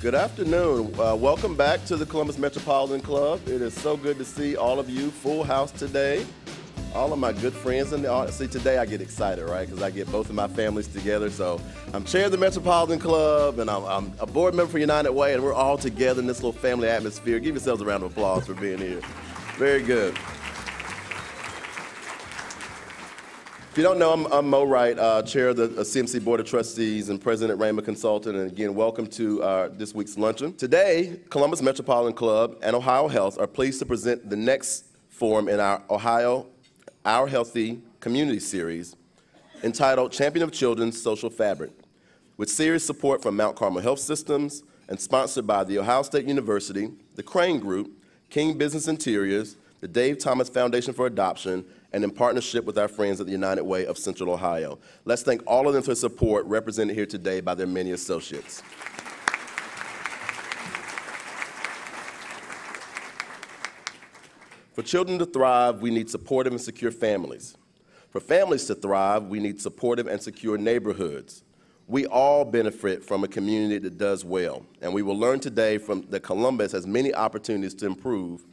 Good afternoon. Welcome back to the Columbus Metropolitan Club. It is so good to see all of you. Full house today. All of my good friends in the audience. See, today I get excited, right? Because I get both of my families together. So I'm chair of the Metropolitan Club, and I'm a board member for United Way, and we're all together in this little family atmosphere. Give yourselves a round of applause for being here. Very good. If you don't know, I'm Mo Wright, chair of the CMC Board of Trustees and president at Rayma Consulting, and again, welcome to this week's luncheon. Today, Columbus Metropolitan Club and Ohio Health are pleased to present the next forum in our Our Healthy Community Series, entitled Champion of Children's Social Fabric, with serious support from Mount Carmel Health Systems and sponsored by The Ohio State University, the Crane Group, King Business Interiors, the Dave Thomas Foundation for Adoption, and in partnership with our friends at the United Way of Central Ohio. Let's thank all of them for their support, represented here today by their many associates. For children to thrive, we need supportive and secure families. For families to thrive, we need supportive and secure neighborhoods. We all benefit from a community that does well, and we will learn today that Columbus has many opportunities to improve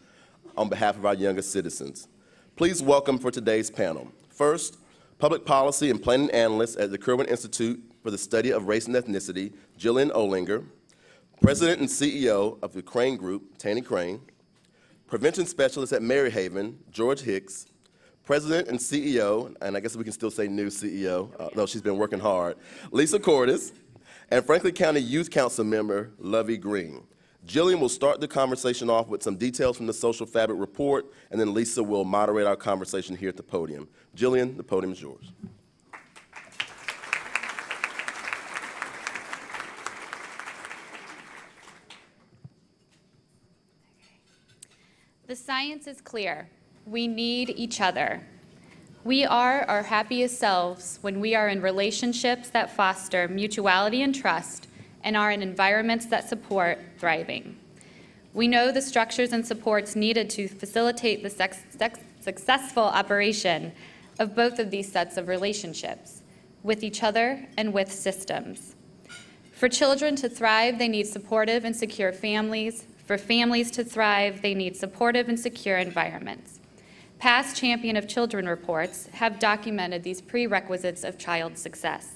on behalf of our youngest citizens. Please welcome for today's panel. First, Public Policy and Planning Analyst at the Kirwan Institute for the Study of Race and Ethnicity, Jillian Olinger, President and CEO of the Crane Group, Tanny Crane, Prevention Specialist at Maryhaven, George Hicks, President and CEO, and I guess we can still say new CEO, though she's been working hard, Lisa Courtice, and Franklin County Youth Council member, Lovey Green. Jillian will start the conversation off with some details from the Social Fabric Report, and then Lisa will moderate our conversation here at the podium. Jillian, the podium is yours. The science is clear. We need each other. We are our happiest selves when we are in relationships that foster mutuality and trust and are in environments that support thriving. We know the structures and supports needed to facilitate the successful operation of both of these sets of relationships, with each other and with systems. For children to thrive, they need supportive and secure families. For families to thrive, they need supportive and secure environments. Past Champion of Children reports have documented these prerequisites of child success.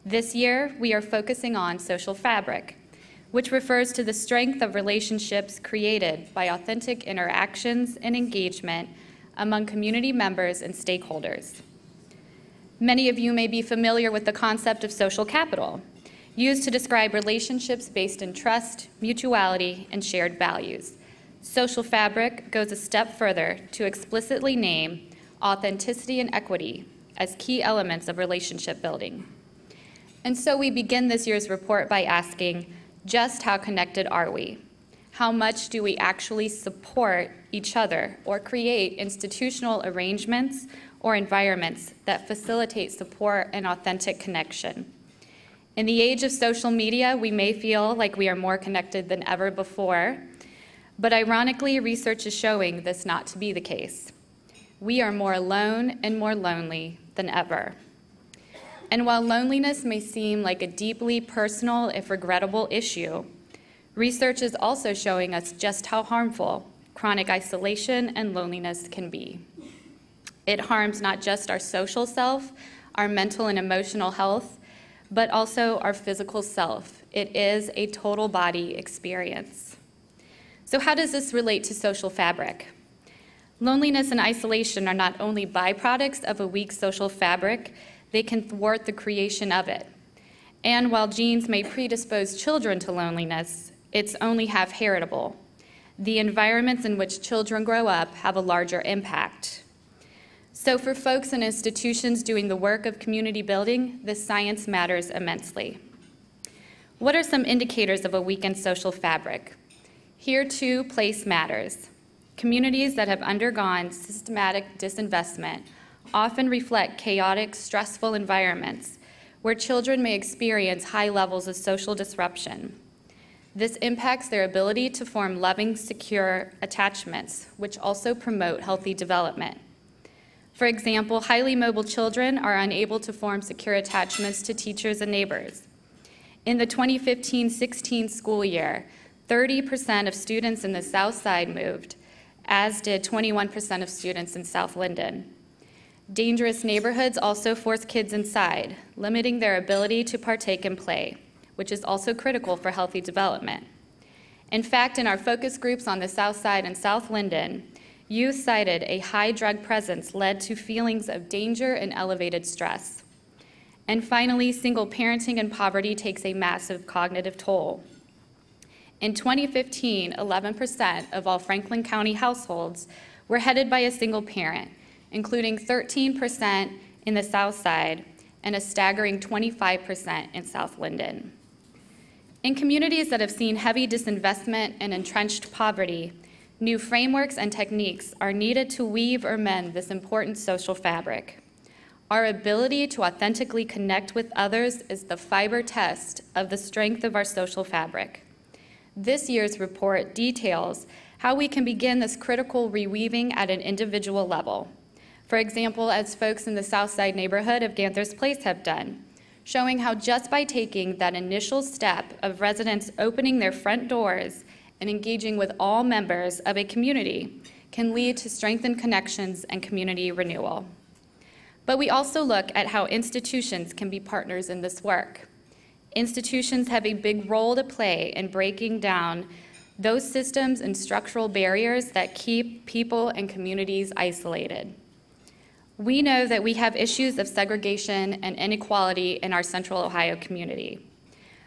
This year, we are focusing on social fabric, which refers to the strength of relationships created by authentic interactions and engagement among community members and stakeholders. Many of you may be familiar with the concept of social capital, used to describe relationships based in trust, mutuality, and shared values. Social fabric goes a step further to explicitly name authenticity and equity as key elements of relationship building. And so we begin this year's report by asking, just how connected are we? How much do we actually support each other or create institutional arrangements or environments that facilitate support and authentic connection? In the age of social media, we may feel like we are more connected than ever before, but ironically, research is showing this not to be the case. We are more alone and more lonely than ever. And while loneliness may seem like a deeply personal, if regrettable issue, research is also showing us just how harmful chronic isolation and loneliness can be. It harms not just our social self, our mental and emotional health, but also our physical self. It is a total body experience. So how does this relate to social fabric? Loneliness and isolation are not only byproducts of a weak social fabric, they can thwart the creation of it. And while genes may predispose children to loneliness, it's only half heritable. The environments in which children grow up have a larger impact. So for folks and institutions doing the work of community building, this science matters immensely. What are some indicators of a weakened social fabric? Here too, place matters. Communities that have undergone systematic disinvestment often reflect chaotic, stressful environments where children may experience high levels of social disruption. This impacts their ability to form loving, secure attachments, which also promote healthy development. For example, highly mobile children are unable to form secure attachments to teachers and neighbors. In the 2015-16 school year, 30% of students in the South Side moved, as did 21% of students in South Linden. Dangerous neighborhoods also force kids inside, limiting their ability to partake in play, which is also critical for healthy development. In fact, in our focus groups on the South Side and South Linden, youth cited a high drug presence led to feelings of danger and elevated stress. And finally, single parenting and poverty takes a massive cognitive toll. In 2015, 11% of all Franklin County households were headed by a single parent, including 13% in the South Side and a staggering 25% in South Linden. In communities that have seen heavy disinvestment and entrenched poverty, new frameworks and techniques are needed to weave or mend this important social fabric. Our ability to authentically connect with others is the fiber test of the strength of our social fabric. This year's report details how we can begin this critical reweaving at an individual level. For example, as folks in the South Side neighborhood of Ganther's Place have done, showing how just by taking that initial step of residents opening their front doors and engaging with all members of a community can lead to strengthened connections and community renewal. But we also look at how institutions can be partners in this work. Institutions have a big role to play in breaking down those systems and structural barriers that keep people and communities isolated. We know that we have issues of segregation and inequality in our Central Ohio community,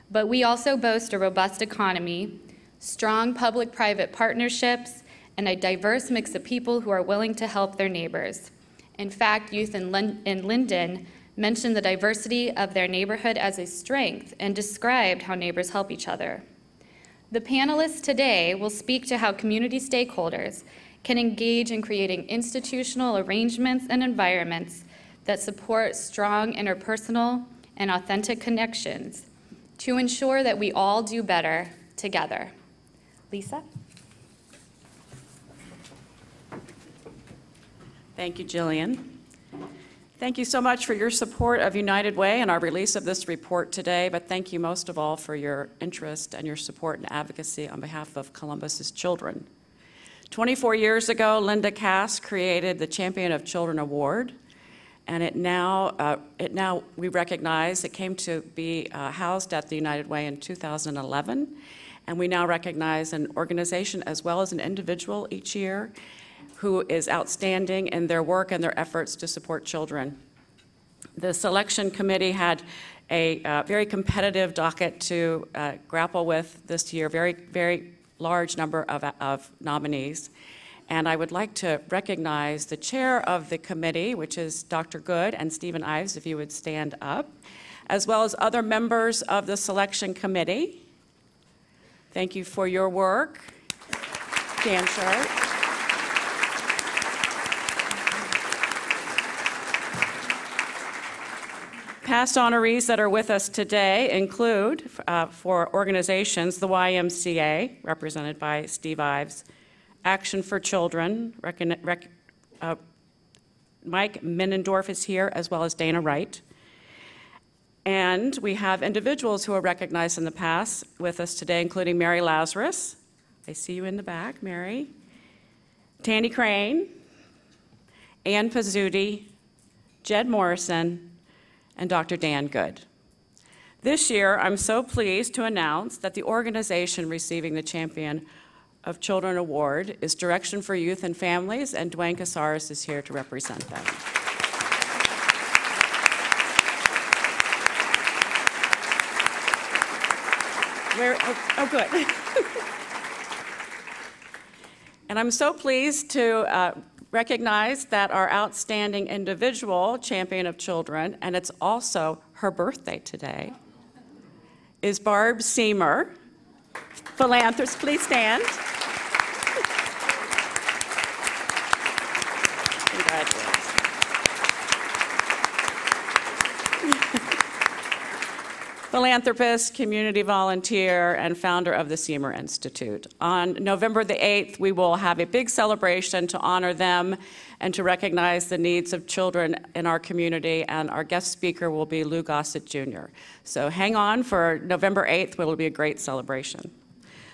but we also boast a robust economy, strong public-private partnerships, and a diverse mix of people who are willing to help their neighbors. In fact, youth in Linden mentioned the diversity of their neighborhood as a strength and described how neighbors help each other. The panelists today will speak to how community stakeholders can engage in creating institutional arrangements and environments that support strong interpersonal and authentic connections to ensure that we all do better together. Lisa? Thank you, Jillian. Thank you so much for your support of United Way and our release of this report today, but thank you most of all for your interest and your support and advocacy on behalf of Columbus's children. 24 years ago, Linda Cass created the Champion of Children Award, and we recognize it came to be housed at the United Way in 2011, and we now recognize an organization as well as an individual each year who is outstanding in their work and their efforts to support children. The selection committee had a very competitive docket to grapple with this year, very large number of nominees. And I would like to recognize the chair of the committee, which is Dr. Good, and Stephen Ives, if you would stand up, as well as other members of the selection committee. Thank you for your work. Dan Sharp. Past honorees that are with us today include, for organizations, the YMCA, represented by Steve Ives, Action for Children, Mike Minnendorf is here, as well as Dana Wright. And we have individuals who are recognized in the past with us today, including Mary Lazarus. I see you in the back, Mary. Tanny Crane, Ann Pizzuti, Jed Morrison, and Dr. Dan Good. This year, I'm so pleased to announce that the organization receiving the Champion of Children Award is Direction for Youth and Families, and Dwayne Casares is here to represent them. Good. And I'm so pleased to recognize that our outstanding individual champion of children, and it's also her birthday today, is Barb Seamer, philanthropist. Please stand. Congratulations. philanthropist, community volunteer, and founder of the Seymour Institute. On November the 8th, we will have a big celebration to honor them and to recognize the needs of children in our community, and our guest speaker will be Lou Gossett Jr. So hang on for November 8th, where it will be a great celebration.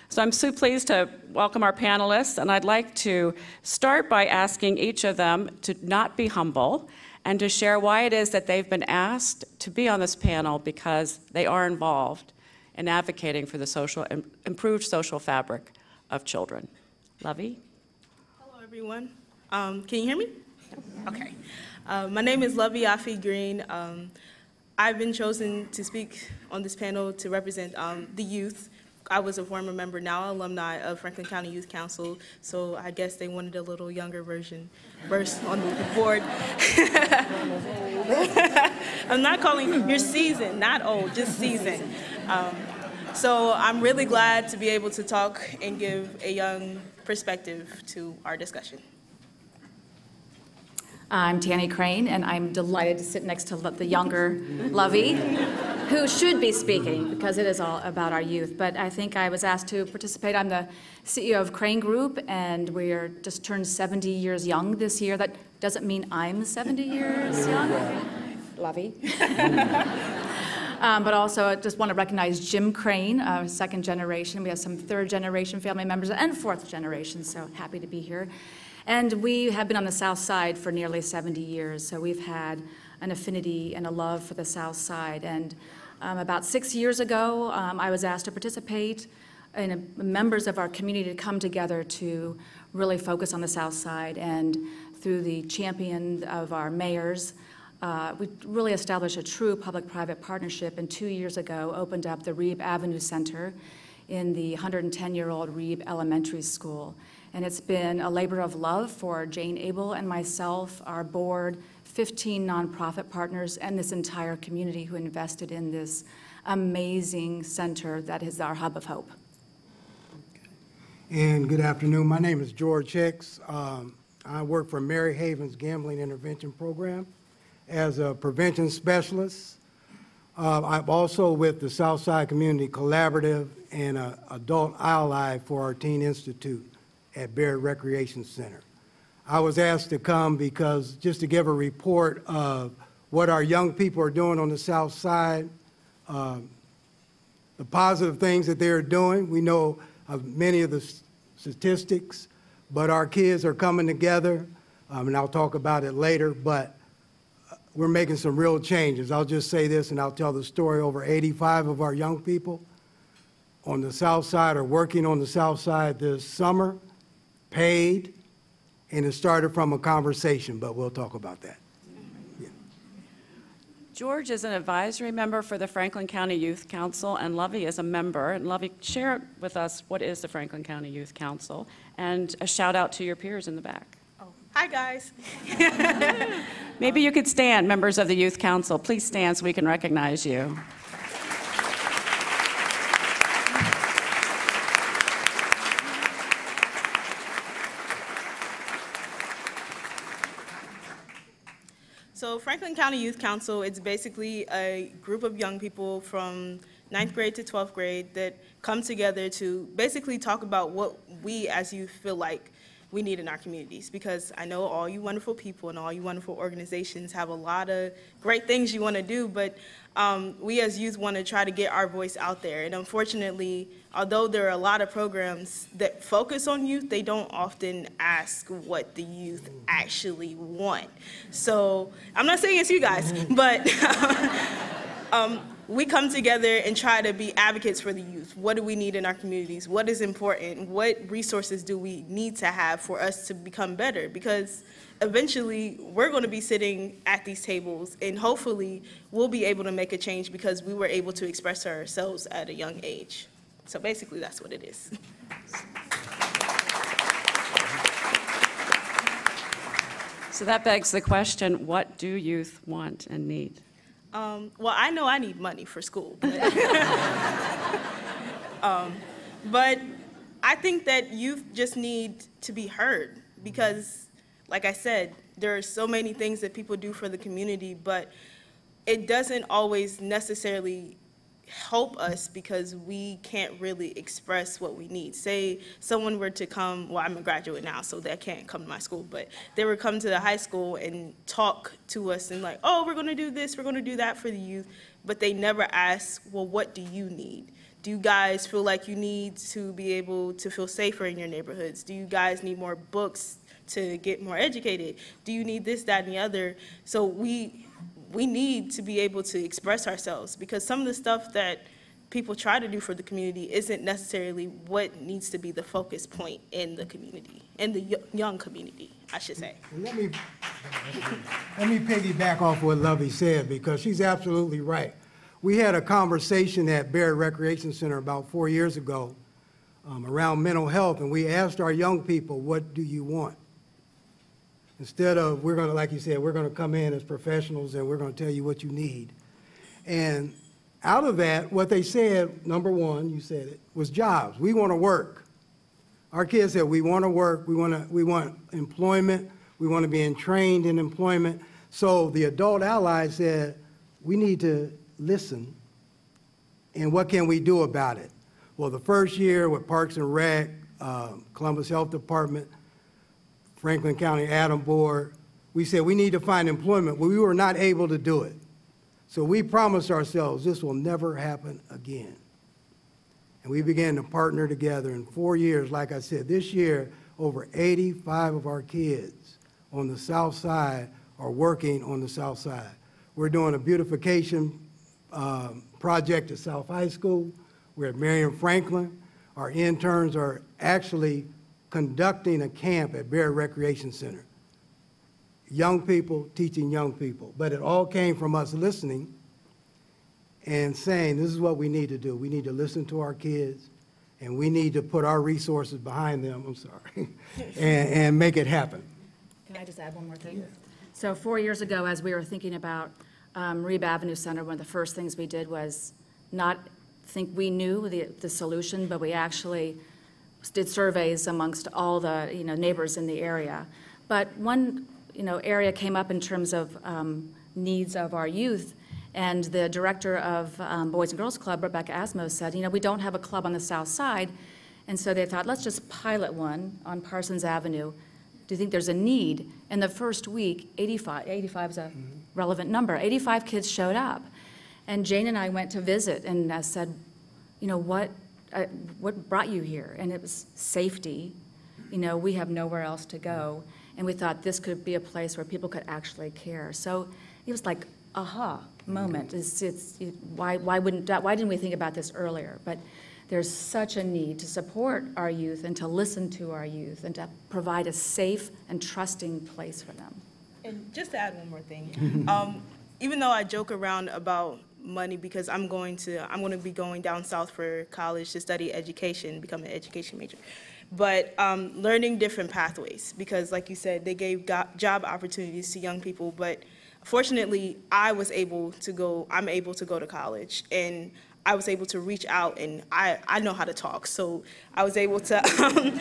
So I'm so pleased to welcome our panelists, and I'd like to start by asking each of them to not be humble and to share why it is that they've been asked to be on this panel, because they are involved in advocating for the improved social fabric of children. Lovey? Hello, everyone. Can you hear me? Okay. My name is Lovey Afi Green. I've been chosen to speak on this panel to represent the youth. I was a former member, now alumni of Franklin County Youth Council, so I guess they wanted a little younger version on the board. I'm not calling, you're seasoned, not old, just seasoned. So I'm really glad to be able to talk and give a young perspective to our discussion. I'm Tanny Crane, and I'm delighted to sit next to the younger Lovey, who should be speaking because it is all about our youth. But I think I was asked to participate. I'm the CEO of Crane Group, and we are just turned 70 years young this year. That doesn't mean I'm 70 years young, Lovey. But also I just want to recognize Jim Crane, second generation. We have some third generation family members and fourth generation, so happy to be here. And we have been on the South Side for nearly 70 years, so we've had an affinity and a love for the South Side. And about 6 years ago, I was asked to participate in members of our community to come together to really focus on the South Side. And through the champion of our mayors, we really established a true public-private partnership, and 2 years ago opened up the Reeb Avenue Center in the 110-year-old Reeb Elementary School. And it's been a labor of love for Jane Abel and myself, our board, 15 nonprofit partners, and this entire community who invested in this amazing center that is our hub of hope. And good afternoon. My name is George Hicks. I work for Maryhaven's Gambling Intervention Program as a prevention specialist. I'm also with the Southside Community Collaborative and an adult ally for our Teen Institute at Barrett Recreation Center. I was asked to come because just to give a report of what our young people are doing on the South Side, the positive things that they're doing. We know of many of the statistics, but our kids are coming together, and I'll talk about it later, but we're making some real changes. I'll just say this and I'll tell the story. Over 85 of our young people on the South Side are working on the South Side this summer, paid, and it started from a conversation, but we'll talk about that. Yeah. George is an advisory member for the Franklin County Youth Council, and Lovey is a member. And Lovey, share with us what is the Franklin County Youth Council, and a shout out to your peers in the back. Oh, hi guys. Maybe you could stand, members of the Youth Council. Please stand so we can recognize you. So Franklin County Youth Council, it's basically a group of young people from 9th grade to 12th grade that come together to basically talk about what we as youth feel like we need in our communities. Because I know all you wonderful people and all you wonderful organizations have a lot of great things you want to do, but we as youth want to try to get our voice out there. And unfortunately, although there are a lot of programs that focus on youth, they don't often ask what the youth actually want. So I'm not saying it's you guys, but we come together and try to be advocates for the youth. What do we need in our communities? What is important? What resources do we need to have for us to become better? Because eventually we're going to be sitting at these tables, and hopefully we'll be able to make a change because we were able to express ourselves at a young age. So basically that's what it is. So that begs the question, what do youth want and need? Well, I know I need money for school, but, but I think that youth just need to be heard because, like I said, there are so many things that people do for the community, but it doesn't always necessarily help us because we can't really express what we need. Say someone were to come, well, I'm a graduate now, so they can't come to my school, but they would come to the high school and talk to us and like, oh, we're gonna do this, we're gonna do that for the youth, but they never ask, well, what do you need? Do you guys feel like you need to be able to feel safer in your neighborhoods? Do you guys need more books to get more educated? Do you need this, that, and the other? So we need to be able to express ourselves, because some of the stuff that people try to do for the community isn't necessarily what needs to be the focus point in the community, in the young community, I should say. Let me piggyback off what Lovey said, because she's absolutely right. We had a conversation at Barrett Recreation Center about 4 years ago around mental health, and we asked our young people, what do you want? Instead of, we're gonna, like you said, we're gonna come in as professionals and we're gonna tell you what you need. And out of that, what they said, number one, you said it, was jobs. We wanna work. Our kids said, we wanna work, we want employment, we wanna be trained in employment. So the adult allies said, we need to listen, and what can we do about it? Well, the first year with Parks and Rec, Columbus Health Department, Franklin County Adam Board, we said we need to find employment. Well, we were not able to do it. So we promised ourselves this will never happen again. And we began to partner together in 4 years. Like I said, this year, over 85 of our kids on the South Side are working on the South Side. We're doing a beautification project at South High School. We're at Marion Franklin. Our interns are actually conducting a camp at Barrett Recreation Center. Young people teaching young people. But it all came from us listening and saying, this is what we need to do. We need to listen to our kids, and we need to put our resources behind them, I'm sorry, and make it happen. Can I just add one more thing? Yeah. So 4 years ago, as we were thinking about Reeb Avenue Center, one of the first things we did was not think we knew the solution, but we actually did surveys amongst all the neighbors in the area. But one area came up in terms of needs of our youth, and the director of Boys and Girls Club, Rebecca Asmo, said, we don't have a club on the South Side, and so they thought, let's just pilot one on Parsons Avenue. Do you think there's a need? In the first week, 85 is a relevant number, 85 kids showed up. And Jane and I went to visit and said, what brought you here? And it was safety. We have nowhere else to go. And we thought this could be a place where people could actually care. So it was like, aha moment. Why didn't we think about this earlier? But there's such a need to support our youth and to listen to our youth and to provide a safe and trusting place for them. And just to add one more thing, even though I joke around about money because I'm going to be going down south for college to study education, become an education major. But learning different pathways, because like you said, they gave job opportunities to young people, but fortunately I'm able to go to college, and I was able to reach out, and I know how to talk, so I was able to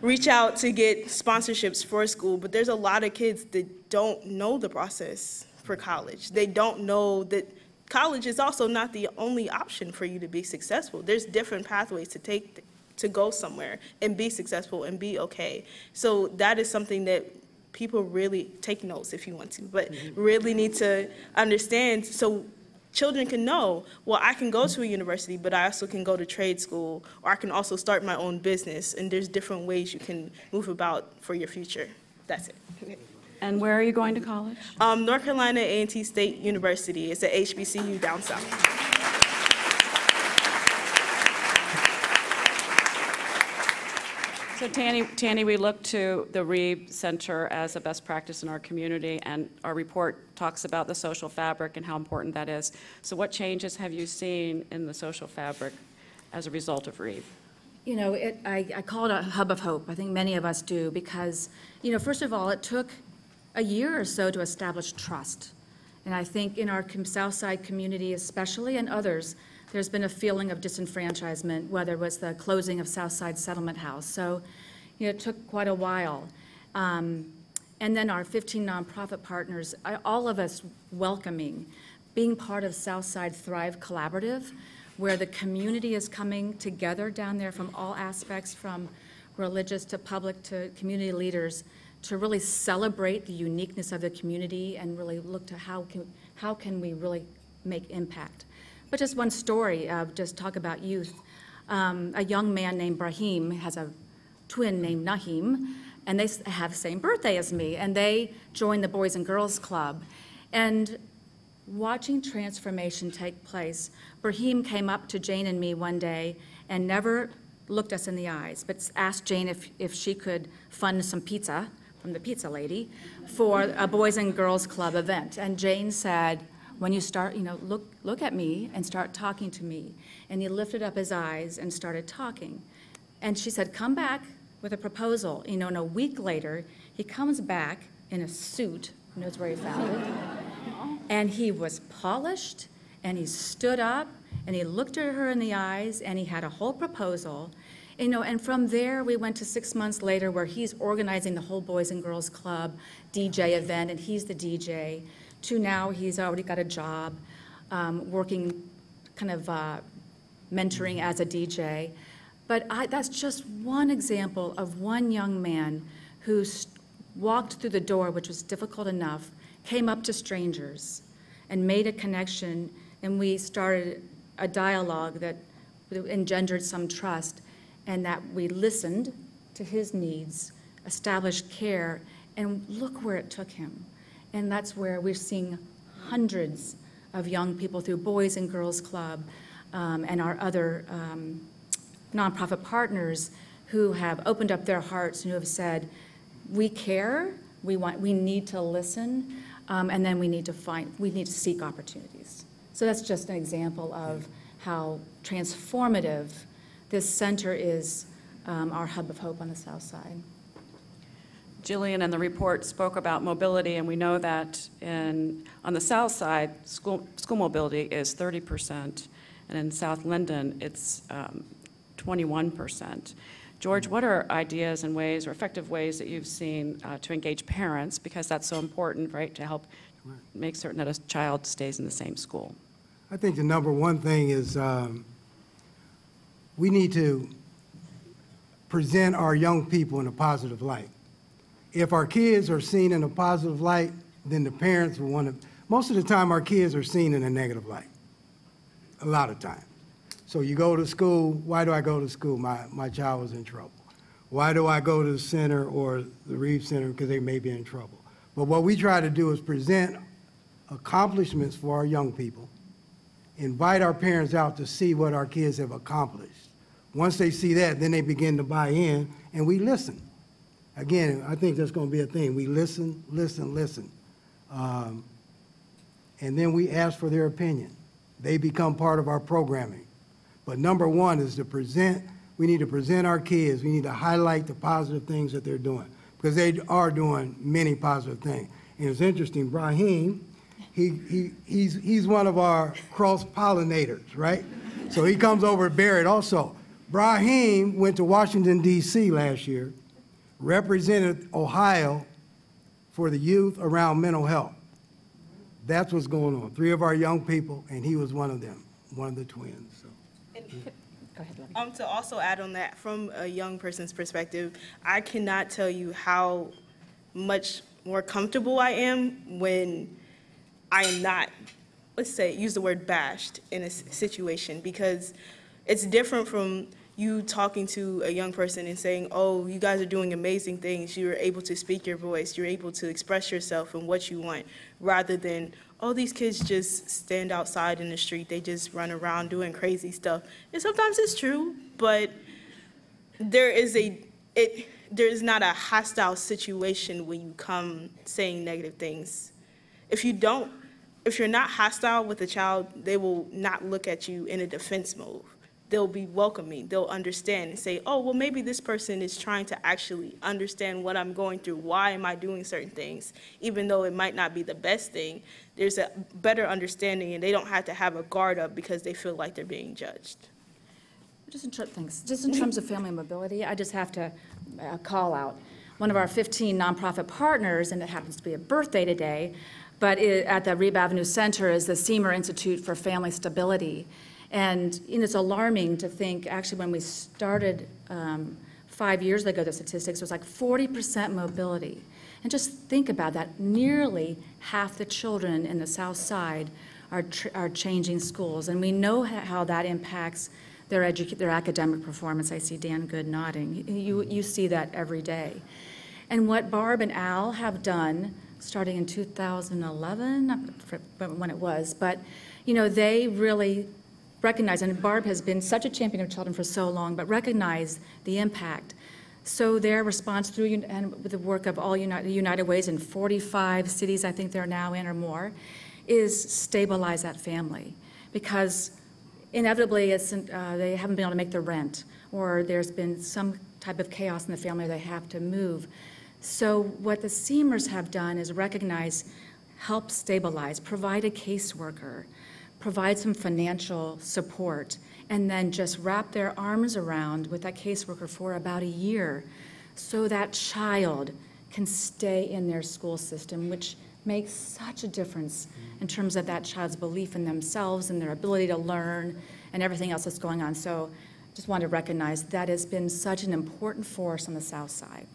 reach out to get sponsorships for school, but there's a lot of kids that don't know the process for college. They don't know that college is also not the only option for you to be successful. There's different pathways to take to go somewhere and be successful and be okay. So that is something that people really take notes if you want to, but really need to understand so children can know, well, I can go to a university, but I also can go to trade school, or I can also start my own business, and there's different ways you can move about for your future. That's it. Okay. And where are you going to college? North Carolina A&T State University. It's at HBCU down south. So Tanny, we look to the Reeb Center as a best practice in our community, and our report talks about the social fabric and how important that is. So what changes have you seen in the social fabric as a result of Reeb? I call it a hub of hope. I think many of us do, because, first of all, it took a year or so to establish trust. And I think in our South Side community especially, and others, there's been a feeling of disenfranchisement, whether it was the closing of South Side Settlement House. So, it took quite a while. And then our 15 nonprofit partners, all of us welcoming, being part of South Side Thrive Collaborative, where the community is coming together down there from all aspects, from religious to public to community leaders, to really celebrate the uniqueness of the community and really look to how can we really make impact. But just one story, just talk about youth. A young man named Brahim has a twin named Nahim, and they have the same birthday as me, and they joined the Boys and Girls Club. And watching transformation take place, Brahim came up to Jane and me one day and never looked us in the eyes, but asked Jane if she could fund some pizza from the pizza lady for a Boys and Girls Club event. And Jane said, when you start, look at me and start talking to me. And he lifted up his eyes and started talking. And she said, come back with a proposal. And a week later, he comes back in a suit, who knows where he found it, and he was polished, and he stood up, and he looked at her in the eyes, and he had a whole proposal. And from there, we went to 6 months later where he's organizing the whole Boys and Girls Club DJ event, and he's the DJ, to now he's already got a job working kind of mentoring as a DJ. But that's just one example of one young man who walked through the door, which was difficult enough, came up to strangers and made a connection, and we started a dialogue that engendered some trust, and that we listened to his needs, established care, and look where it took him. And that's where we're seeing hundreds of young people through Boys and Girls Club and our other nonprofit partners who have opened up their hearts and who have said, we care, we need to listen, and then we need to seek opportunities. So that's just an example of how transformative this center is, our hub of hope on the South Side. Jillian and the report spoke about mobility, and we know that on the South Side, school mobility is 30%, and in South Linden, it's 21%. George, what are ideas and ways or effective ways that you've seen to engage parents, because that's so important, right, to help make certain that a child stays in the same school? I think the number one thing is we need to present our young people in a positive light. If our kids are seen in a positive light, then the parents will want to, most of the time our kids are seen in a negative light, a lot of times. So you go to school, why do I go to school? My child was in trouble. Why do I go to the center or the Reeve Center? Because they may be in trouble. But what we try to do is present accomplishments for our young people, invite our parents out to see what our kids have accomplished. Once they see that, then they begin to buy in, and we listen. Again, I think that's going to be a thing. We listen, listen, listen. And then we ask for their opinion. They become part of our programming. But number one is to present. We need to present our kids. We need to highlight the positive things that they're doing, because they are doing many positive things. And it's interesting, Brahim, he's one of our cross-pollinators, right? So he comes over to Barrett also. Brahim went to Washington, D.C. last year, represented Ohio for the youth around mental health. That's what's going on. 3 of our young people, and he was one of them, one of the twins. So. Go ahead, To also add on that, from a young person's perspective, I cannot tell you how much more comfortable I am when I am not, let's say, use the word bashed in a situation, because it's different from you talking to a young person and saying, oh, you guys are doing amazing things. You're able to speak your voice. You're able to express yourself and what you want, rather than, oh, these kids just stand outside in the street. They just run around doing crazy stuff. And sometimes it's true, but there is not a hostile situation when you come saying negative things. If you're not hostile with a child, they will not look at you in a defense mode. They'll be welcoming, they'll understand and say, oh, well, maybe this person is trying to actually understand what I'm going through. Why am I doing certain things? Even though it might not be the best thing, there's a better understanding, and they don't have to have a guard up because they feel like they're being judged. Just in terms of family mobility, I just have to call out one of our 15 nonprofit partners, and it happens to be a birthday today, but at the Reeve Avenue Center is the Seymour Institute for Family Stability. And it's alarming to think, actually, when we started 5 years ago, the statistics was like 40% mobility. And just think about that. Nearly half the children in the South Side are changing schools. And we know how that impacts their academic performance. I see Dan Good nodding. You see that every day. And what Barb and Al have done, starting in 2011, not when it was, but they really recognize, and Barb has been such a champion of children for so long, but recognize the impact. So their response through and with the work of all United Ways in 45 cities, I think they're now in or more, is stabilize that family. Because inevitably they haven't been able to make the rent, or there's been some type of chaos in the family, they have to move. So what the Seamers have done is recognize, help stabilize, provide a caseworker, provide some financial support, and then just wrap their arms around with that caseworker for about a year so that child can stay in their school system, which makes such a difference in terms of that child's belief in themselves and their ability to learn and everything else that's going on. So just want to recognize that has been such an important force on the South Side.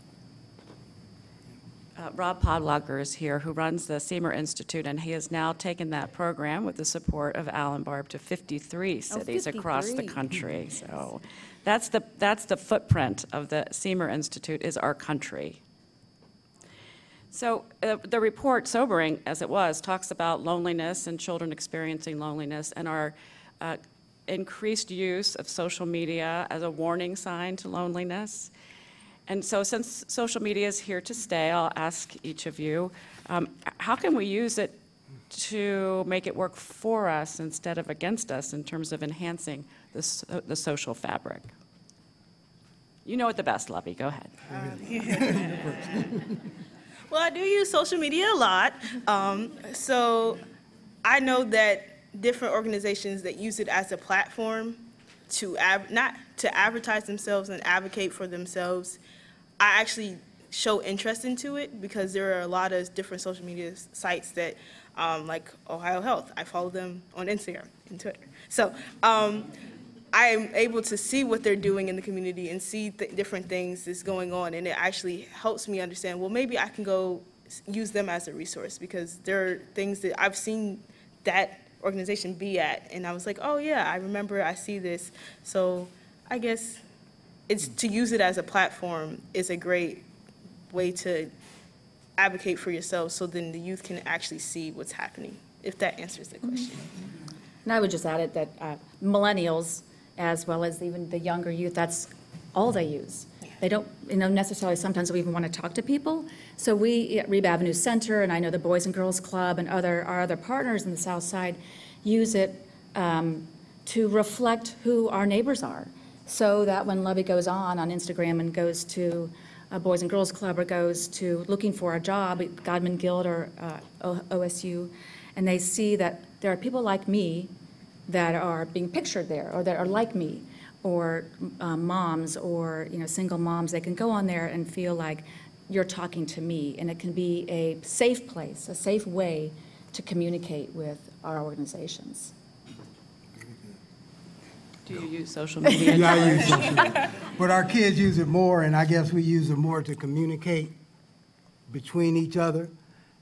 Rob Podlager is here, who runs the Seamer Institute, and he has now taken that program with the support of Al and Barb to 53 cities across the country. So that's the footprint of the Seamer Institute, is our country. So the report, sobering as it was, talks about loneliness and children experiencing loneliness and our increased use of social media as a warning sign to loneliness. And so since social media is here to stay, I'll ask each of you, how can we use it to make it work for us instead of against us in terms of enhancing the social fabric? You know it the best, Lovey. Go ahead. Well, I do use social media a lot. So I know that different organizations that use it as a platform to not to advertise themselves and advocate for themselves, I actually show interest into it because there are a lot of different social media sites that, like Ohio Health, I follow them on Instagram and Twitter. So I am able to see what they're doing in the community and see different things that's going on, and it actually helps me understand, well, maybe I can go use them as a resource because there are things that I've seen that organization be at, and I was like, oh yeah, I remember, I see this. So I guess it's to use it as a platform is a great way to advocate for yourself so then the youth can actually see what's happening, if that answers the question. And I would just add it that millennials, as well as even the younger youth, that's all they use. They don't necessarily sometimes we even want to talk to people. So we at Reeb Avenue Center, and I know the Boys and Girls Club and our other partners in the South Side use it to reflect who our neighbors are. So that when Lovey goes on Instagram and goes to a Boys and Girls Club or goes to looking for a job at Godman Guild or OSU, and they see that there are people like me that are being pictured there or that are like me, or moms or single moms, they can go on there and feel like you're talking to me, and it can be a safe place, a safe way to communicate with our organizations. Do you use social media? Yeah, I use social media. But our kids use it more, and I guess we use it more to communicate between each other.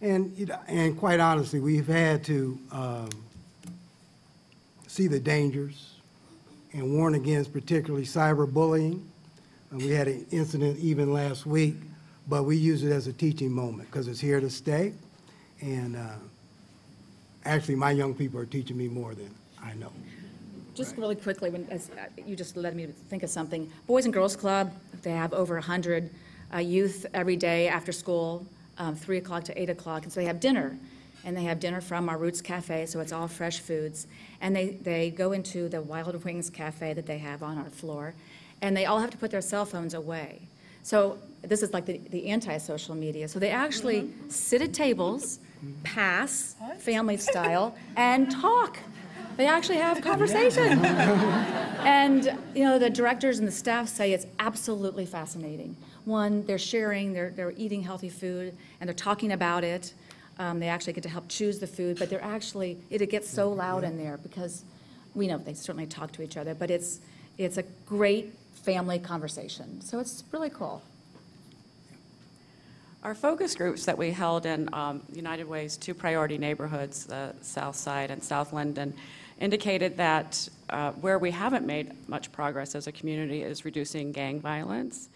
And quite honestly, we've had to see the dangers and warn against particularly cyberbullying. And we had an incident even last week, but we use it as a teaching moment because it's here to stay. And actually, my young people are teaching me more than I know. Just really quickly, you just led me to think of something. Boys and Girls Club, they have over 100 youth every day after school, 3 o'clock to 8 o'clock, and so they have dinner. And they have dinner from our Roots Cafe, so it's all fresh foods. And they go into the Wild Wings Cafe that they have on our floor, and they all have to put their cell phones away. So this is like the anti-social media. So they actually sit at tables, pass, family style, and talk. They actually have conversation. And the directors and the staff say it's absolutely fascinating. One, they're sharing, they're eating healthy food, and they're talking about it. They actually get to help choose the food, but it gets so loud in there because we know they certainly talk to each other, but it's a great family conversation. So it's really cool. Our focus groups that we held in United Way's 2 priority neighborhoods, the South Side and South Linden, indicated that where we haven't made much progress as a community is reducing gang violence.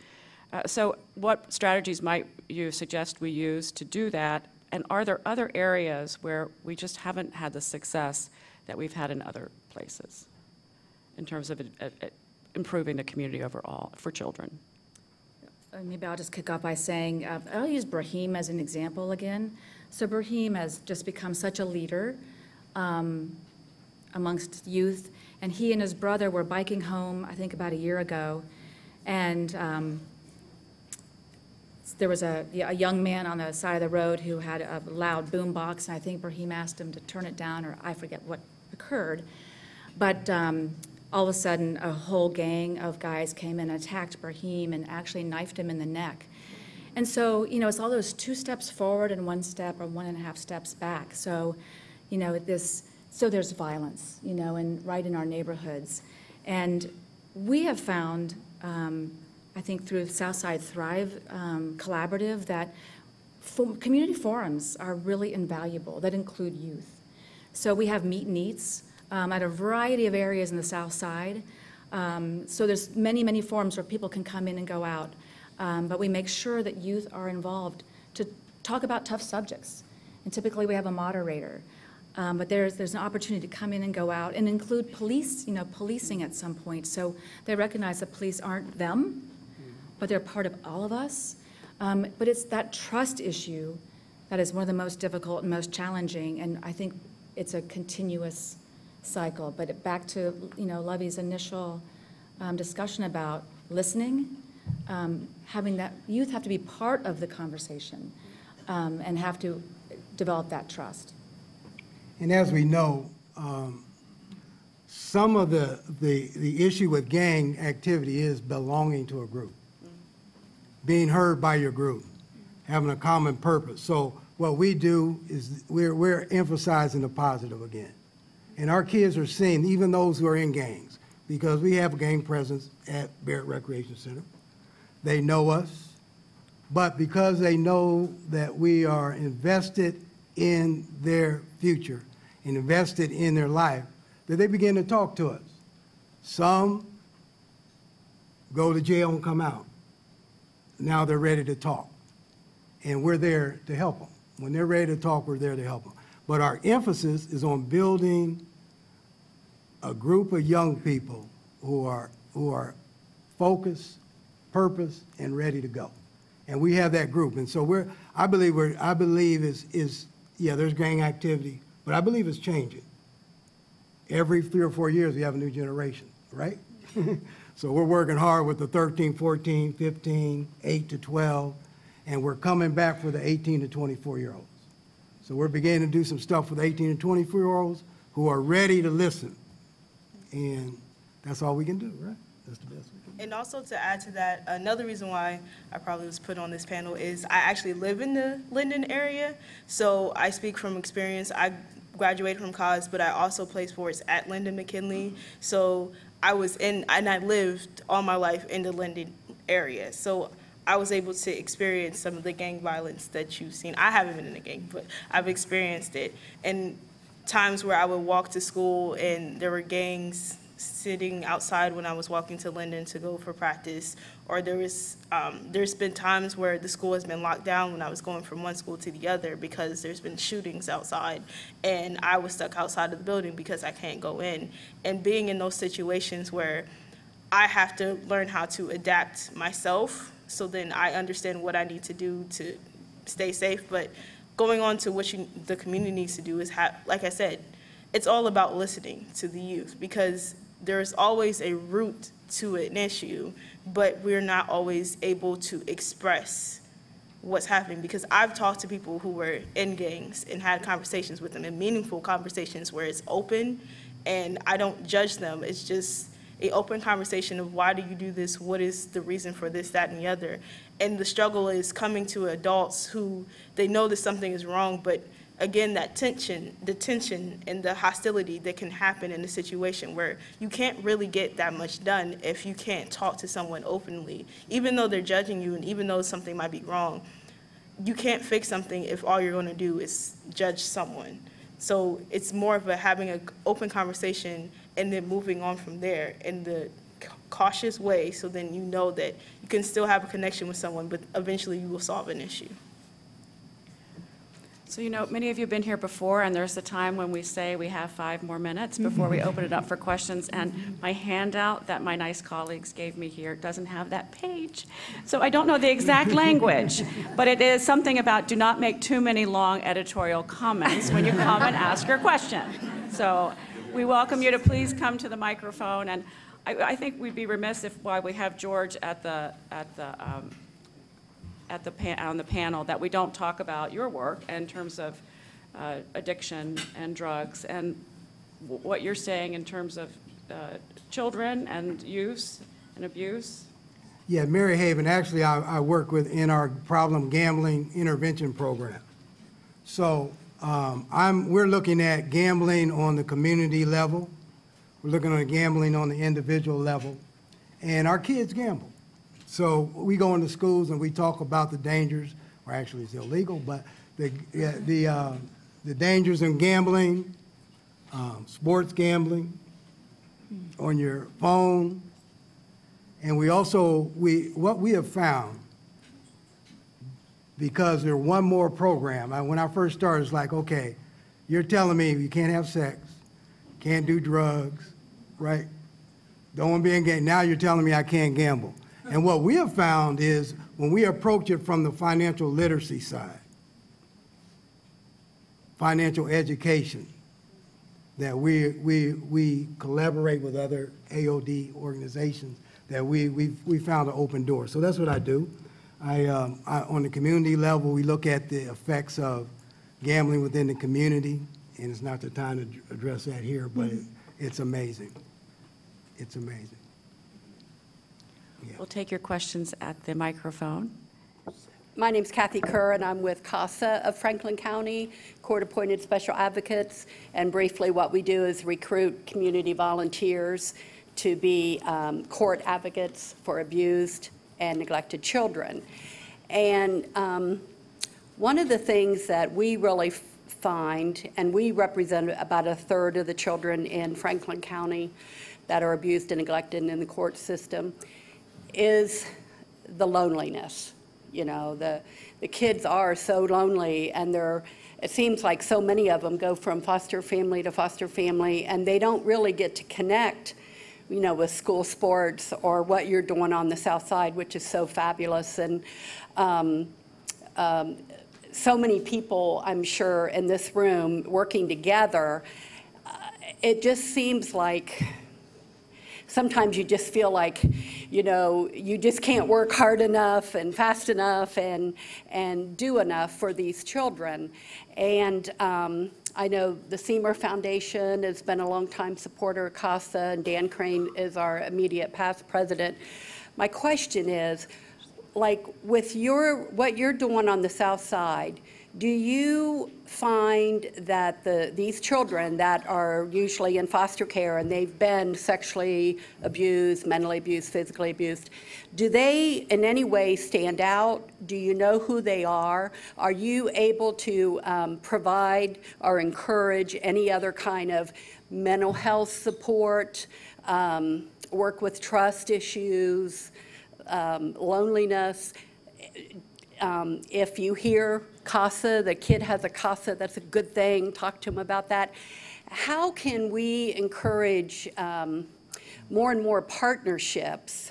So what strategies might you suggest we use to do that? And are there other areas where we just haven't had the success that we've had in other places in terms of improving the community overall for children? Maybe I'll just kick off by saying, I'll use Brahim as an example again. So Brahim has just become such a leader amongst youth, and he and his brother were biking home, I think about a year ago, and there was a young man on the side of the road who had a loud boom box, and I think Brahim asked him to turn it down, or I forget what occurred, but all of a sudden, a whole gang of guys came and attacked Brahim and actually knifed him in the neck. And so, it's all those 2 steps forward and 1 step or 1.5 steps back. So, so there's violence, right in our neighborhoods. And we have found, I think through the Southside Thrive Collaborative, that community forums are really invaluable that include youth. So we have meet and eats at a variety of areas in the South Side. So there's many, many forums where people can come in and go out. But we make sure that youth are involved to talk about tough subjects. And typically we have a moderator. But there's an opportunity to come in and go out and include policing at some point. So they recognize that police aren't them, but they're part of all of us. But it's that trust issue that is one of the most difficult and most challenging. And I think it's a continuous cycle. But back to Lovey's initial discussion about listening, having that youth have to be part of the conversation and have to develop that trust. And as we know, some of the issue with gang activity is belonging to a group, being heard by your group, having a common purpose. So what we do is we're emphasizing the positive again. And our kids are seeing, even those who are in gangs, because we have a gang presence at Barrett Recreation Center. They know us, but because they know that we are invested in their future and invested in their life, that they begin to talk to us. Some go to jail and come out. Now they're ready to talk, and we're there to help them. When they're ready to talk, we're there to help them. But our emphasis is on building a group of young people who are focused, purpose, and ready to go. And we have that group. And so I believe there's gang activity, but I believe it's changing. Every 3 or 4 years, we have a new generation, right? So we're working hard with the 13, 14, 15, 8 to 12, and we're coming back for the 18 to 24-year-olds. So we're beginning to do some stuff with 18 to 24-year-olds who are ready to listen. And that's all we can do, right? That's the best we can do. And also to add to that, another reason why I probably was put on this panel is I actually live in the Linden area, so I speak from experience. I graduated from college, but I also played sports at Linden McKinley, so I lived all my life in the Linden area, so I was able to experience some of the gang violence that you've seen. I haven't been in a gang, but I've experienced it. And times where I would walk to school and there were gangs sitting outside when I was walking to Linden to go for practice, or there's been times where the school has been locked down when I was going from one school to the other because there's been shootings outside, and I was stuck outside of the building because I can't go in. And being in those situations where I have to learn how to adapt myself, so then I understand what I need to do to stay safe. But going on to what the community needs to do is, like I said, it's all about listening to the youth, because there's always a root to an issue, but we're not always able to express what's happening. Because I've talked to people who were in gangs and had conversations with them, and meaningful conversations where it's open and I don't judge them. It's just an open conversation of, why do you do this? What is the reason for this, that, and the other? And the struggle is coming to adults who, they know that something is wrong, but again, that the tension and the hostility that can happen in a situation where you can't really get that much done if you can't talk to someone openly. Even though they're judging you and even though something might be wrong, you can't fix something if all you're going to do is judge someone. So it's more of having an open conversation and then moving on from there in the cautious way, so then you know that you can still have a connection with someone, but eventually you will solve an issue. So, you know, many of you have been here before, and there's a time when we say we have 5 more minutes before we open it up for questions, and my handout that my nice colleagues gave me here doesn't have that page. So I don't know the exact language, but it is something about do not make too many long editorial comments when you come and ask your question. So we welcome you to please come to the microphone, and I think we'd be remiss if, while we have George on the panel, that we don't talk about your work in terms of addiction and drugs and what you're saying in terms of children and use and abuse. Yeah, Maryhaven, actually, I work in our problem gambling intervention program. So we're looking at gambling on the community level. We're looking at gambling on the individual level. And our kids gamble. So we go into schools and we talk about the dangers, or actually it's illegal, but the dangers in gambling, sports gambling, on your phone. And we also, what we have found, because there's one more program, when I first started, it's like, okay, you're telling me you can't have sex, can't do drugs, right? Don't want to be in game. Now you're telling me I can't gamble. And what we have found is when we approach it from the financial literacy side, financial education, that we collaborate with other AOD organizations, that we found an open door. So that's what I do. On the community level, we look at the effects of gambling within the community, and it's not the time to address that here, but it's amazing. It's amazing. Yeah. We'll take your questions at the microphone. My name's Kathy Kerr, and I'm with CASA of Franklin County, court-appointed special advocates. And briefly, what we do is recruit community volunteers to be court advocates for abused and neglected children. And one of the things that we really find, and we represent about 1/3 of the children in Franklin County that are abused and neglected in the court system, is the loneliness. You know, the kids are so lonely, and it seems like so many of them go from foster family to foster family, and they don't really get to connect, you know, with school sports or what you're doing on the South Side, which is so fabulous. And so many people, I'm sure, in this room working together, it just seems like sometimes you just feel like, you know, you just can't work hard enough and fast enough and do enough for these children. And I know the Seymour Foundation has been a long-time supporter of CASA, and Dan Crane is our immediate past president. My question is, like, with what you're doing on the South Side, do you find that these children that are usually in foster care and they've been sexually abused, mentally abused, physically abused, do they in any way stand out? Do you know who they are? Are you able to provide or encourage any other kind of mental health support, work with trust issues, loneliness? If you hear CASA, the kid has a CASA, that's a good thing, talk to him about that. How can we encourage more and more partnerships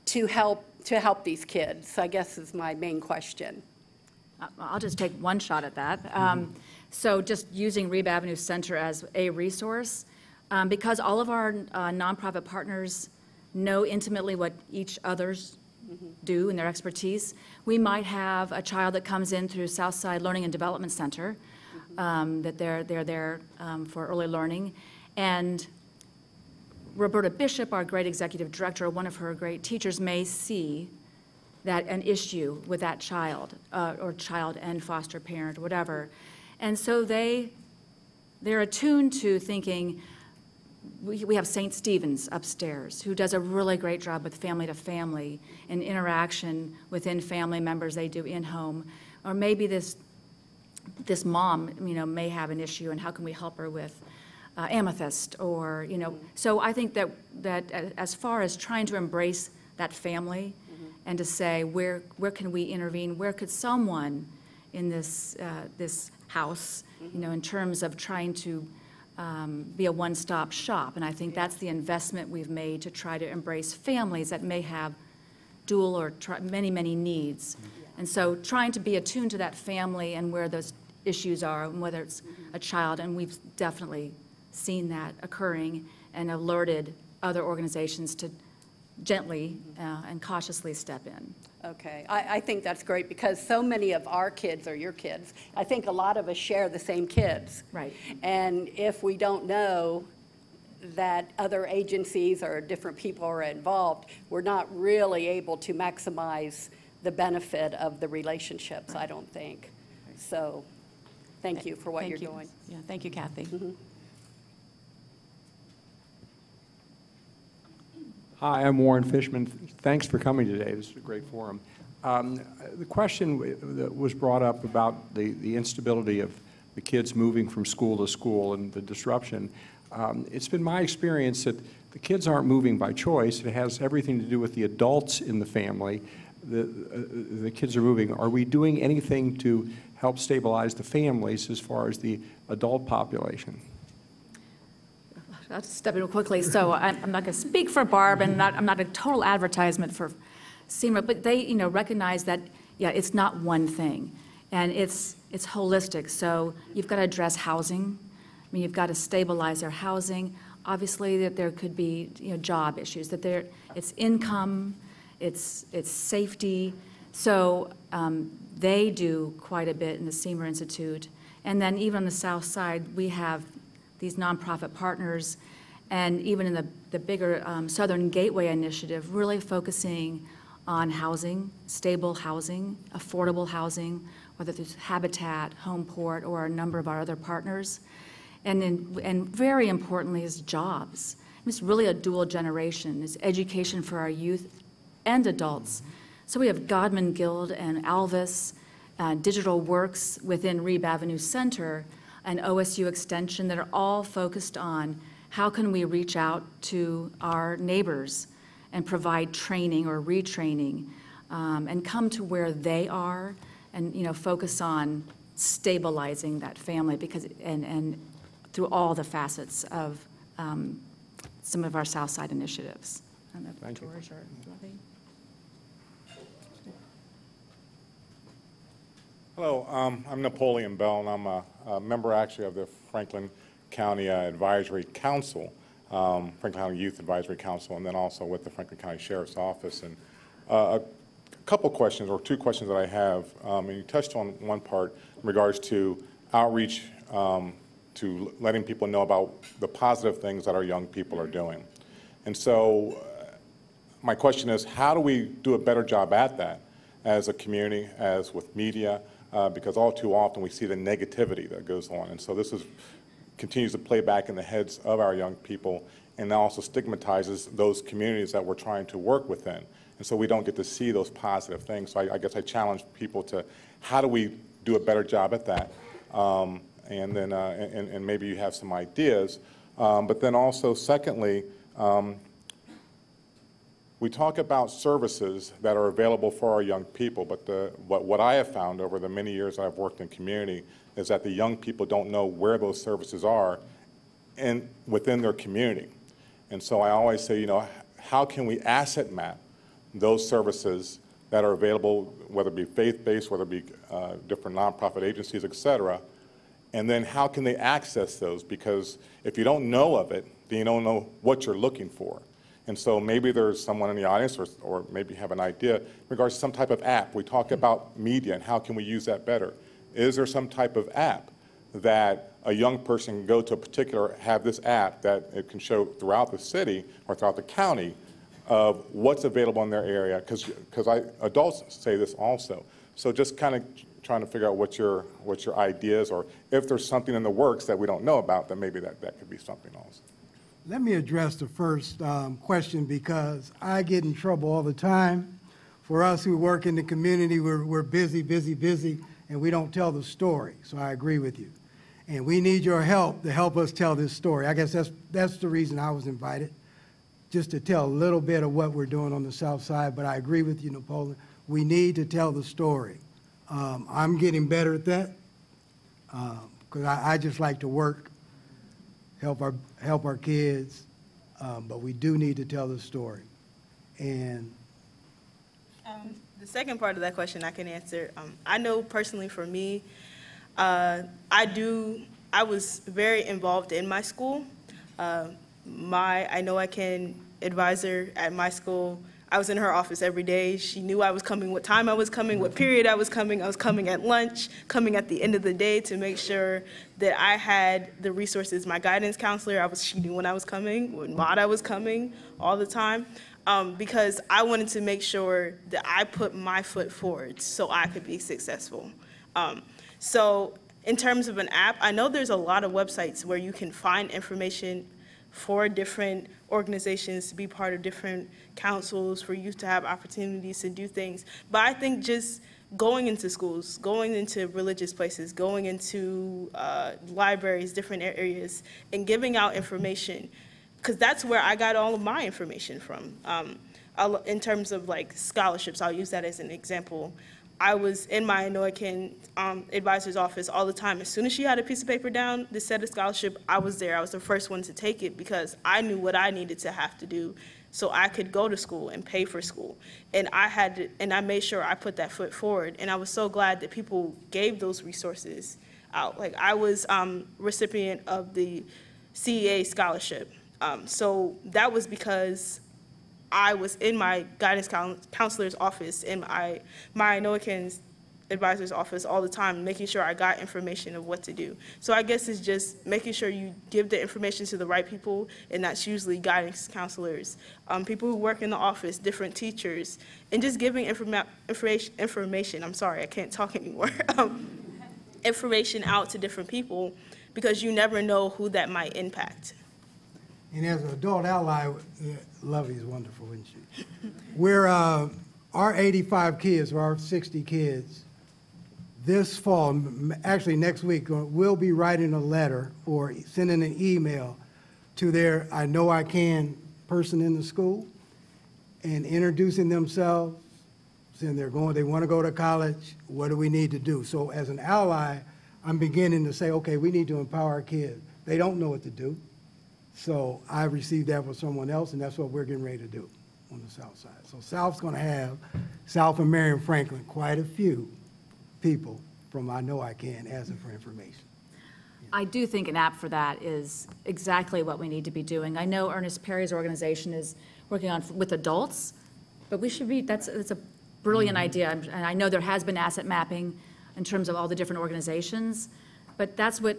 to help these kids, I guess is my main question. I'll just take one shot at that. So just using Reeb Avenue Center as a resource, because all of our nonprofit partners know intimately what each other's do in their expertise. We might have a child that comes in through Southside Learning and Development Center, that they're there for early learning. And Roberta Bishop, our great executive director, one of her great teachers, may see that an issue with that child, or child and foster parent, or whatever. And so they're attuned to thinking, we have St. Stephen's upstairs, who does a really great job with family to family and interaction within family members they do in-home. Or maybe this mom, may have an issue, and how can we help her with Amethyst, or, So I think that as far as trying to embrace that family, and to say, where can we intervene? Where could someone in this house, in terms of trying to be a one-stop shop? And I think that's the investment we've made to try to embrace families that may have dual or many, many needs. And so trying to be attuned to that family and where those issues are, and whether it's a child, and we've definitely seen that occurring and alerted other organizations to gently and cautiously step in. Okay, I think that's great, because so many of our kids are your kids. I think a lot of us share the same kids. Right. And if we don't know that other agencies or different people are involved, we're not really able to maximize the benefit of the relationships, I don't think. So thank you for what you're doing. Yeah, thank you, Kathy. Hi, I'm Warren Fishman. Thanks for coming today. This is a great forum. The question that was brought up about the instability of the kids moving from school to school and the disruption, it's been my experience that the kids aren't moving by choice. It has everything to do with the adults in the family. The kids are moving. Are we doing anything to help stabilize the families as far as the adult population? I'll just step in quickly. So I'm not going to speak for Barb, and I'm not a total advertisement for SEMA, but they, recognize that, it's not one thing, and it's holistic. So you've got to address housing. You've got to stabilize their housing. Obviously, that there could be, job issues. That it's income, it's safety. So they do quite a bit in the SEMA Institute, and then even on the South Side, we have these nonprofit partners, and even in the bigger Southern Gateway Initiative, really focusing on housing, stable housing, affordable housing, whether it's Habitat, Homeport, or a number of our other partners. And very importantly is jobs. It's really a dual generation. It's education for our youth and adults. So we have Godman Guild and Alvis, Digital Works within Reeb Avenue Center, and OSU Extension, that are all focused on how can we reach out to our neighbors and provide training or retraining, and come to where they are, and focus on stabilizing that family, because and through all the facets of some of our South Side initiatives. I don't know if Thank you. George or Lovey. Hello, I'm Napoleon Bell, and I'm a member actually of the Franklin County Advisory Council, Franklin County Youth Advisory Council, and then also with the Franklin County Sheriff's Office. And a couple questions, or two questions that I have, and you touched on one part in regards to outreach, to letting people know about the positive things that our young people are doing. And so my question is, how do we do a better job at that as a community, as with media? Because all too often we see the negativity that goes on. And so this continues to play back in the heads of our young people, and also stigmatizes those communities that we're trying to work within. And so we don't get to see those positive things. So I guess I challenge people to, how do we do a better job at that? And then and maybe you have some ideas. But then also, secondly, we talk about services that are available for our young people, but what I have found over the many years I've worked in community is that the young people don't know where those services are within their community. And so I always say, how can we asset map those services that are available, whether it be faith-based, whether it be different nonprofit agencies, et cetera, and then how can they access those? Because if you don't know of it, then you don't know what you're looking for. And so maybe there's someone in the audience, or maybe have an idea in regards to some type of app. We talk about media and how can we use that better. Is there some type of app that a young person can go to a particular, have this app that it can show throughout the city or throughout the county of what's available in their area, because adults say this also. So just kind of trying to figure out what your ideas, or if there's something in the works that we don't know about, then maybe that could be something also. Let me address the first question, because I get in trouble all the time. For us who work in the community, we're busy, and we don't tell the story. So I agree with you. And we need your help to help us tell this story. I guess that's the reason I was invited, just to tell a little bit of what we're doing on the South Side. But I agree with you, Napoleon. We need to tell the story. I'm getting better at that, because I just like to work, help our kids, but we do need to tell the story. And the second part of that question I can answer. I know personally for me, I was very involved in my school. I know I can advisor at my school, I was in her office every day. She knew I was coming, what time I was coming, what period I was coming. I was coming at lunch, coming at the end of the day to make sure that I had the resources. My guidance counselor, she knew when I was coming, when I was coming all the time, because I wanted to make sure that I put my foot forward so I could be successful. So in terms of an app, I know there's a lot of websites where you can find information for different organizations to be part of different councils, for youth to have opportunities to do things. But I think just going into schools, going into religious places, going into libraries, different areas, and giving out information, because that's where I got all of my information from. In terms of like scholarships, I'll use that as an example. I was in my Anoakan advisor's office all the time. As soon as she had a piece of paper down that said a scholarship, I was there. I was the first one to take it because I knew what I needed to have to do so I could go to school and pay for school. And I made sure I put that foot forward. And I was so glad that people gave those resources out. Like I was recipient of the CEA scholarship. So that was because I was in my guidance counselor's office, in my Anoakan's advisor's office all the time, making sure I got information of what to do. So I guess it's just making sure you give the information to the right people, and that's usually guidance counselors, people who work in the office, different teachers, and just giving information, I'm sorry, I can't talk anymore, information out to different people, because you never know who that might impact. And as an adult ally, Lovey's wonderful, isn't she? We're, our 85 kids, or our 60 kids, this fall, actually next week, we'll be writing a letter or sending an email to their I Know I Can person in the school and introducing themselves, saying they want to go to college, what do we need to do? So as an ally, I'm beginning to say, okay, we need to empower our kids. They don't know what to do. So I received that from someone else, and that's what we're getting ready to do on the South Side. So South's going to have, South and Marion Franklin, quite a few people from I Know I Can asking for information. I do think an app for that is exactly what we need to be doing. I know Ernest Perry's organization is working on with adults, but we should be, that's a brilliant idea. And I know there has been asset mapping in terms of all the different organizations, but that's where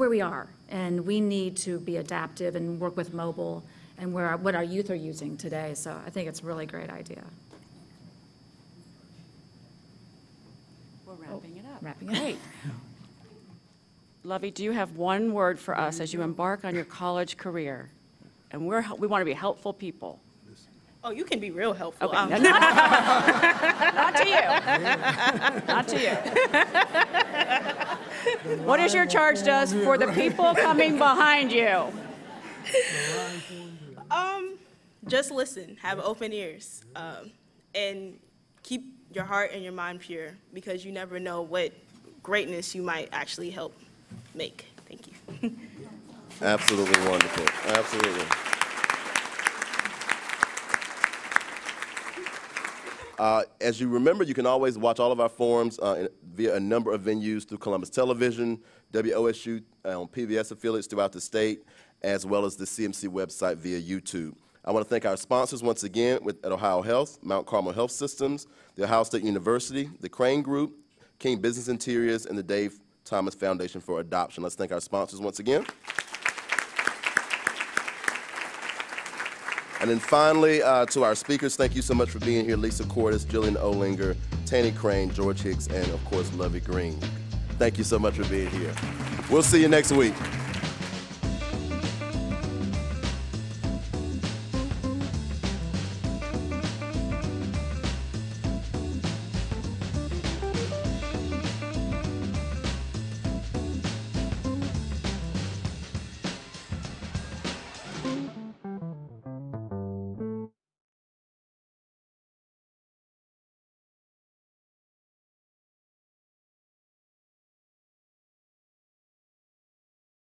we are. And we need to be adaptive and work with mobile and what our youth are using today. So I think it's a really great idea. We're wrapping it up. Wrapping it up. Great. Lovey, do you have one word for us as you embark on your college career? And we want to be helpful people. Oh, you can be real helpful. Okay. Not to you. Not to you. What is your charge to us for the people coming behind you? Just listen, have open ears, and keep your heart and your mind pure, because you never know what greatness you might actually help make. Thank you. Absolutely wonderful. Absolutely. As you remember, you can always watch all of our forums via a number of venues through Columbus Television, WOSU on PBS affiliates throughout the state, as well as the CMC website via YouTube. I want to thank our sponsors once again at Ohio Health, Mount Carmel Health Systems, the Ohio State University, the Crane Group, King Business Interiors, and the Dave Thomas Foundation for Adoption. Let's thank our sponsors once again. And then finally, to our speakers, thank you so much for being here. Lisa Courtice, Jillian Olinger, Tanny Crane, George Hicks, and of course, Lovey Green. Thank you so much for being here. We'll see you next week.